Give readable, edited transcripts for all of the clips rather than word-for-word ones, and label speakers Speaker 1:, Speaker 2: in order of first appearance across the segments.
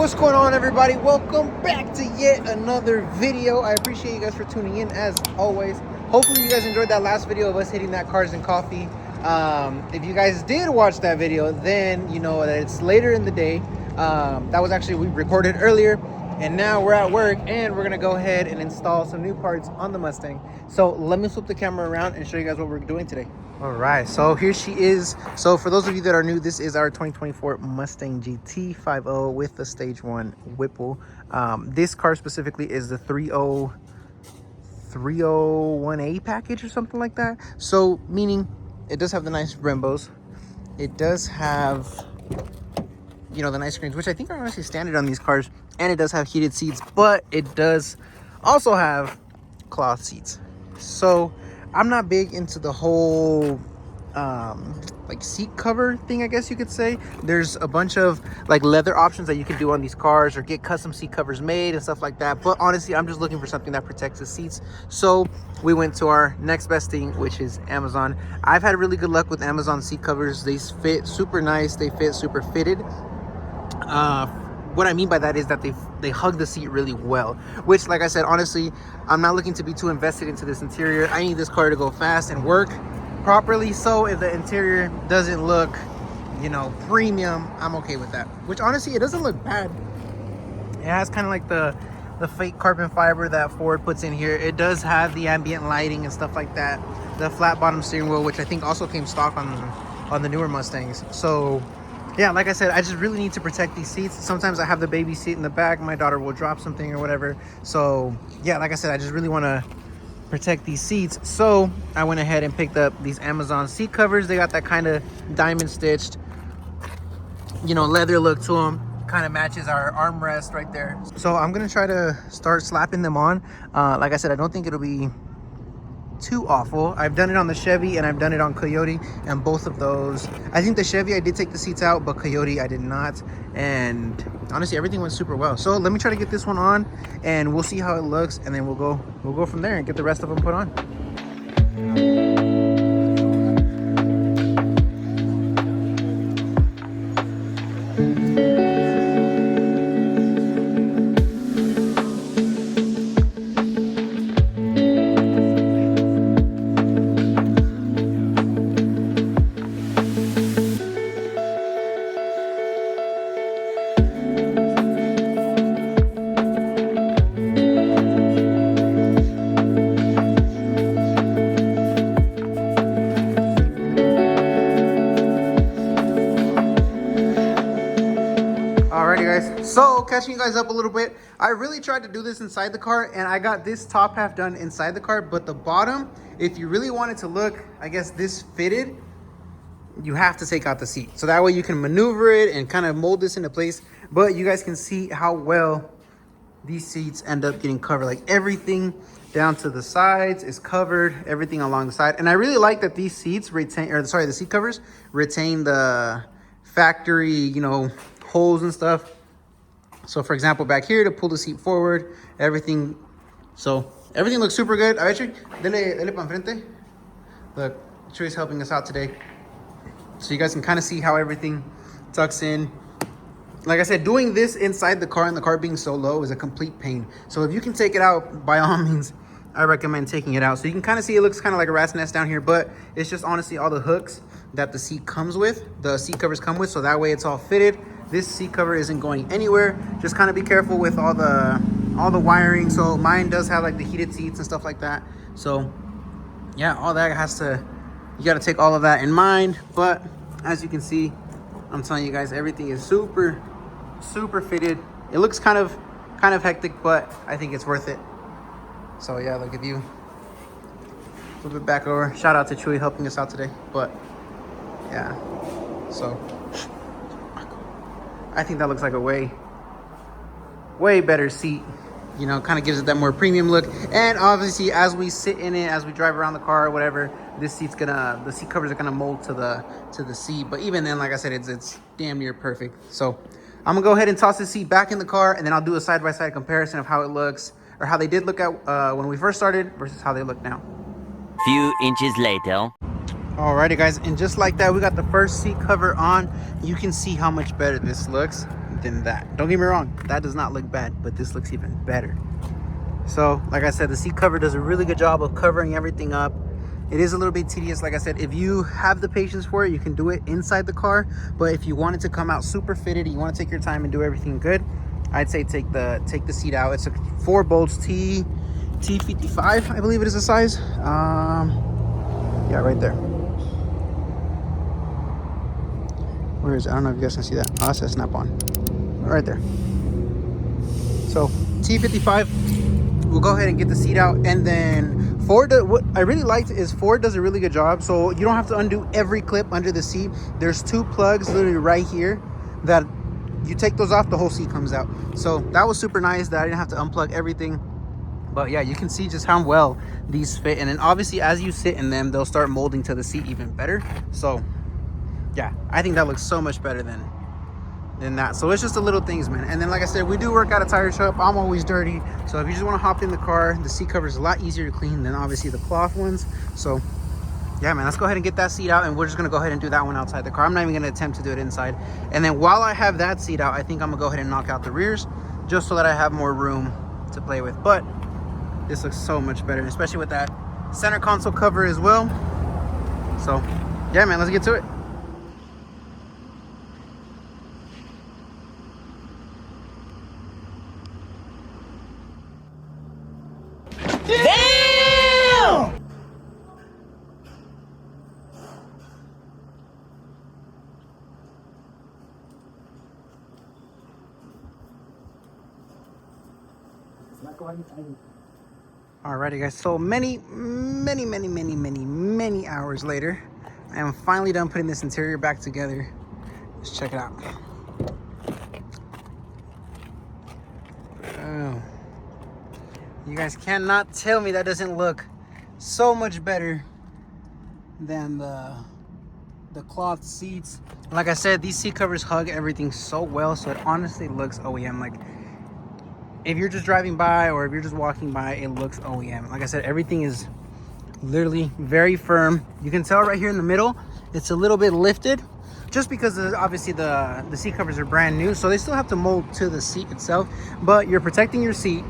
Speaker 1: What's going on, everybody? Welcome back to yet another video. I appreciate you guys for tuning in as always. Hopefully you guys enjoyed that last video of us hitting that Cars and Coffee. If you guys did watch that video, then you know that it's later in the day. That was actually, we recorded earlier, and now we're at work and we're gonna go ahead and install some new parts on the Mustang. So let me flip the camera around and show you guys what we're doing today. All right, so here she is. So for those of you that are new, this is our 2024 Mustang GT 5.0 with the stage 1 Whipple. This car specifically is the 301A package or something like that. So meaning it does have the nice Brembos. It does have, you know, the nice screens, which I think are honestly standard on these cars. And it does have heated seats, but it does also have cloth seats. So I'm not big into the whole like seat cover thing, I guess you could say. There's a bunch of like leather options that you can do on these cars or get custom seat covers made and stuff like that. But honestly, I'm just looking for something that protects the seats. So we went to our next best thing, which is Amazon. I've had really good luck with Amazon seat covers. They fit super nice. They fit super fitted. What I mean by that is that they hug the seat really well, which, like I said, honestly, I'm not looking to be too invested into this interior. I need this car to go fast and work properly. So if the interior doesn't look, you know, premium, I'm okay with that. Which honestly, it doesn't look bad. It has kind of like the fake carbon fiber that Ford puts in here. It does have the ambient lighting and stuff like that. The flat bottom steering wheel, which I think also came stock on the newer Mustangs. So yeah, like I said, I just really need to protect these seats. Sometimes I have the baby seat in the back. My daughter will drop something or whatever. So yeah, like I said, I just really want to protect these seats. So I went ahead and picked up these Amazon seat covers. They got that kind of diamond stitched, you know, leather look to them. Kind of matches our armrest right there. So I'm going to try to start slapping them on. Like I said, I don't think it'll be too awful. I've done it on the Chevy and I've done it on Coyote, and both of those, I think the Chevy I did take the seats out, but Coyote I did not, and honestly everything went super well. So let me try to get this one on and we'll see how it looks, and then we'll go from there and get the rest of them put on. So catching you guys up a little bit, I really tried to do this inside the car, and I got this top half done inside the car, but the bottom, if you really want it to look, I guess, this fitted, you have to take out the seat. So that way you can maneuver it and kind of mold this into place. But you guys can see how well these seats end up getting covered. Like everything down to the sides is covered, everything along the side. And I really like that these seats retain, or sorry, the seat covers retain the factory, you know, holes and stuff. So for example, back here to pull the seat forward, everything. So everything looks super good. Actually, dele pa enfrente. Look, Chuy's helping us out today. So you guys can kind of see how everything tucks in. Like I said, doing this inside the car and the car being so low is a complete pain. So if you can take it out, by all means, I recommend taking it out. So you can kind of see it looks kind of like a rat's nest down here, but it's just honestly all the hooks that the seat comes with, the seat covers come with. So that way it's all fitted. This seat cover isn't going anywhere. Just kind of be careful with all the wiring. So mine does have like the heated seats and stuff like that. So yeah, all that you got to take all of that in mind. But as you can see, I'm telling you guys, everything is super fitted. It looks kind of hectic, but I think it's worth it. So yeah, look, if you flip it back over, shout out to Chuy helping us out today. But yeah, so I think that looks like a way better seat. You know, kind of gives it that more premium look. And obviously, as we sit in it, as we drive around the car or whatever, the seat covers are gonna mold to the seat. But even then, like I said, it's damn near perfect. So I'm gonna go ahead and toss this seat back in the car, and then I'll do a side-by-side comparison of how it looks, or how they did look at when we first started versus how they look now.
Speaker 2: Few inches later.
Speaker 1: Alrighty guys, and just like that, we got the first seat cover on. You can see how much better this looks. than that. Don't get me wrong, that does not look bad, but this looks even better. So like I said, the seat cover does a really good job of covering everything up. It is a little bit tedious. Like I said, if you have the patience for it, you can do it inside the car. But if you want it to come out super fitted, you want to take your time and do everything good, I'd say take the seat out. It's a 4 bolts T55, I believe it is the size. Yeah, right there. Where is it? I don't know if you guys can see that. Oh, it says snap on. Right there. So T55, we'll go ahead and get the seat out. And then Ford, what I really liked is Ford does a really good job. So you don't have to undo every clip under the seat. There's 2 plugs literally right here that you take those off, the whole seat comes out. So that was super nice that I didn't have to unplug everything. But yeah, you can see just how well these fit. And then obviously as you sit in them, they'll start molding to the seat even better. So yeah, I think that looks so much better than that. So it's just the little things, man. And then like I said, we do work at a tire shop. I'm always dirty. So if you just want to hop in the car, the seat cover is a lot easier to clean than obviously the cloth ones. So yeah, man, let's go ahead and get that seat out, and we're just gonna go ahead and do that one outside the car. I'm not even gonna attempt to do it inside. And then while I have that seat out, I think I'm gonna go ahead and knock out the rears just so that I have more room to play with. But this looks so much better, especially with that center console cover as well. So yeah, man, let's get to it.
Speaker 2: Damn!
Speaker 1: Alrighty guys, so many hours later, I am finally done putting this interior back together. Let's check it out. Oh, you guys cannot tell me that doesn't look so much better than the cloth seats. Like I said, these seat covers hug everything so well, so it honestly looks OEM. Like if you're just driving by or if you're just walking by, it looks OEM. Like I said, everything is literally very firm. You can tell right here in the middle, it's a little bit lifted just because obviously the seat covers are brand new, so they still have to mold to the seat itself, but you're protecting your seat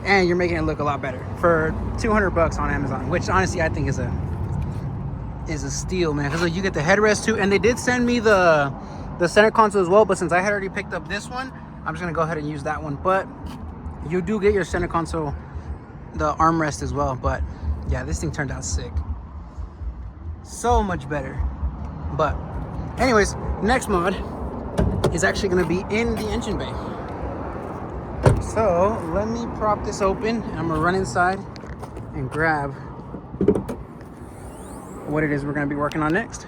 Speaker 1: and you're making it look a lot better for $200 on Amazon, which honestly I think is a steal, man, because you get the headrest too. And they did send me the center console as well, but since I had already picked up this one, I'm just gonna go ahead and use that one. But you do get your center console, the armrest as well. But yeah, this thing turned out sick, so much better. But anyways, next mod is actually gonna be in the engine bay. So let me prop this open and I'm gonna run inside and grab what it is we're gonna be working on next.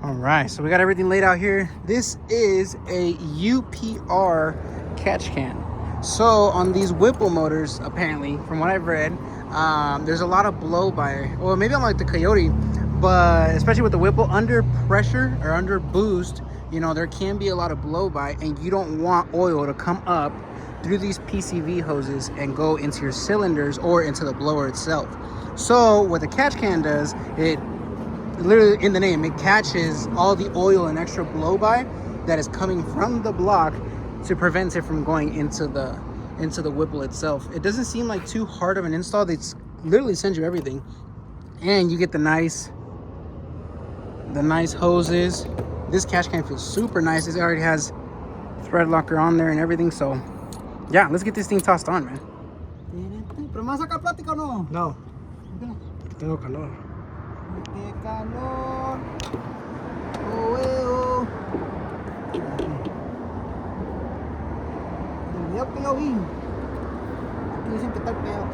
Speaker 1: All right, so we got everything laid out here. This is a UPR catch can. So on these Whipple motors, apparently, from what I've read, there's a lot of blow by, or maybe I'm like the Coyote, but especially with the Whipple, under pressure or under boost, you know, there can be a lot of blow by, and you don't want oil to come up through these PCV hoses and go into your cylinders or into the blower itself. So what the catch can does, it literally in the name, it catches all the oil and extra blow by that is coming from the block to prevent it from going into the Whipple itself. It doesn't seem like too hard of an install. They literally send you everything, and you get the nice hoses. This catch can feels super nice. It already has thread locker on there and everything. So yeah, let's get this thing tossed on, man.
Speaker 3: ¿Pero me vas a sacar plática o no?
Speaker 1: No,
Speaker 3: ¿Por qué no?
Speaker 1: tengo calor.
Speaker 3: ¡Qué calor! ¡Oh, El video que yo vi, aquí dicen que está el pedo.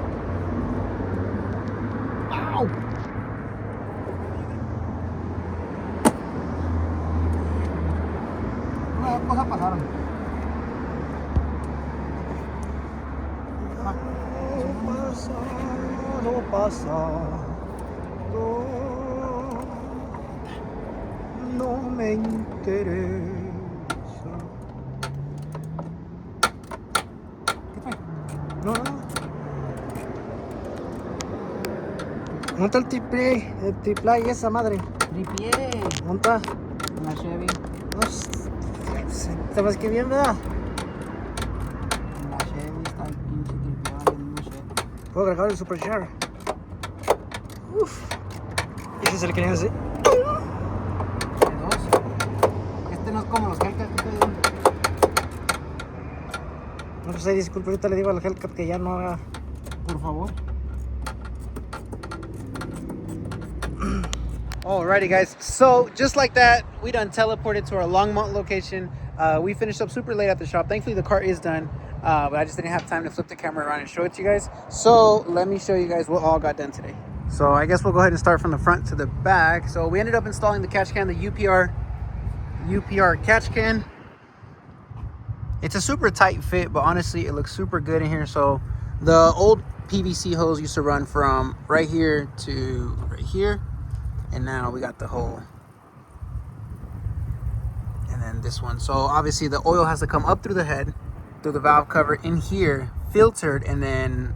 Speaker 3: ¡Au! Unas cosas pasaron.
Speaker 1: No pasa. No me interesa.
Speaker 3: ¿Qué fue?
Speaker 1: No. ¿Dónde está el triple? El triple y esa madre.
Speaker 3: Tripié.
Speaker 1: ¿Dónde está?
Speaker 3: En la Chevy.
Speaker 1: No sé. Está más que bien, ¿verdad?
Speaker 3: La Chevy está el pinche tripeado, el mismo Chevy.
Speaker 1: Puedo cargar el Supercharger. Uf. Ese es el que le hace.
Speaker 3: De dos. Este no es como los Hellcat que te digo.
Speaker 1: No sé, disculpe, ahorita le digo al Hellcat que ya no haga.
Speaker 3: Por favor.
Speaker 1: Alrighty guys, so just like that, we done teleported to our Longmont location. We finished up super late at the shop. Thankfully the car is done, but I just didn't have time to flip the camera around and show it to you guys. So let me show you guys what all got done today. So I guess we'll go ahead and start from the front to the back. So we ended up installing the catch can, the UPR catch can. It's a super tight fit, but honestly it looks super good in here. So the old PVC hose used to run from right here to right here. And now we got the hole. And then this one. So obviously the oil has to come up through the head, through the valve cover in here, filtered, and then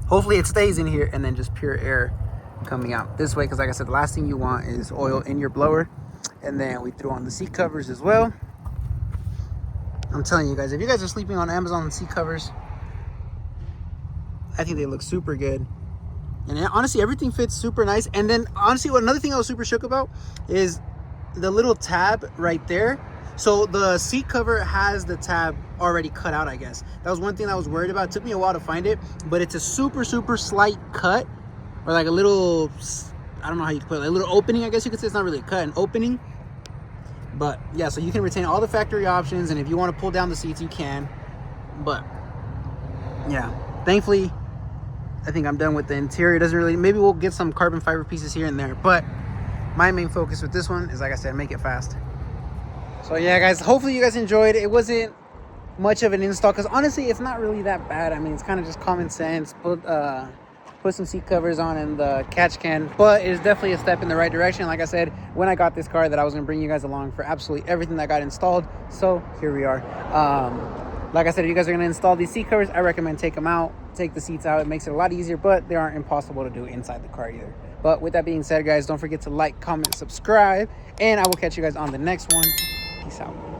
Speaker 1: hopefully it stays in here, and then just pure air coming out this way. Because like I said, the last thing you want is oil in your blower. And then we threw on the seat covers as well. I'm telling you guys, if you guys are sleeping on Amazon seat covers, I think they look super good. And honestly, everything fits super nice. And then honestly, another thing I was super shook about is the little tab right there. So the seat cover has the tab already cut out, I guess. That was one thing I was worried about. It took me a while to find it, but it's a super slight cut, or like a little, I don't know how you can put it, like a little opening, I guess you could say. It's not really a cut, an opening. But yeah, so you can retain all the factory options, and if you want to pull down the seats, you can. But yeah, thankfully, I think I'm done with the interior. It doesn't really, maybe we'll get some carbon fiber pieces here and there, but my main focus with this one is, like I said, make it fast. So yeah guys, hopefully you guys enjoyed. It wasn't much of an install because honestly it's not really that bad. I mean, it's kind of just common sense. Put some seat covers on in the catch can, but it's definitely a step in the right direction. Like I said, when I got this car, that I was going to bring you guys along for absolutely everything that got installed. So here we are. Like I said, if you guys are going to install these seat covers, I recommend take them out, take the seats out. It makes it a lot easier, but they aren't impossible to do inside the car either. But with that being said, guys, don't forget to like, comment, subscribe, and I will catch you guys on the next one. Peace out.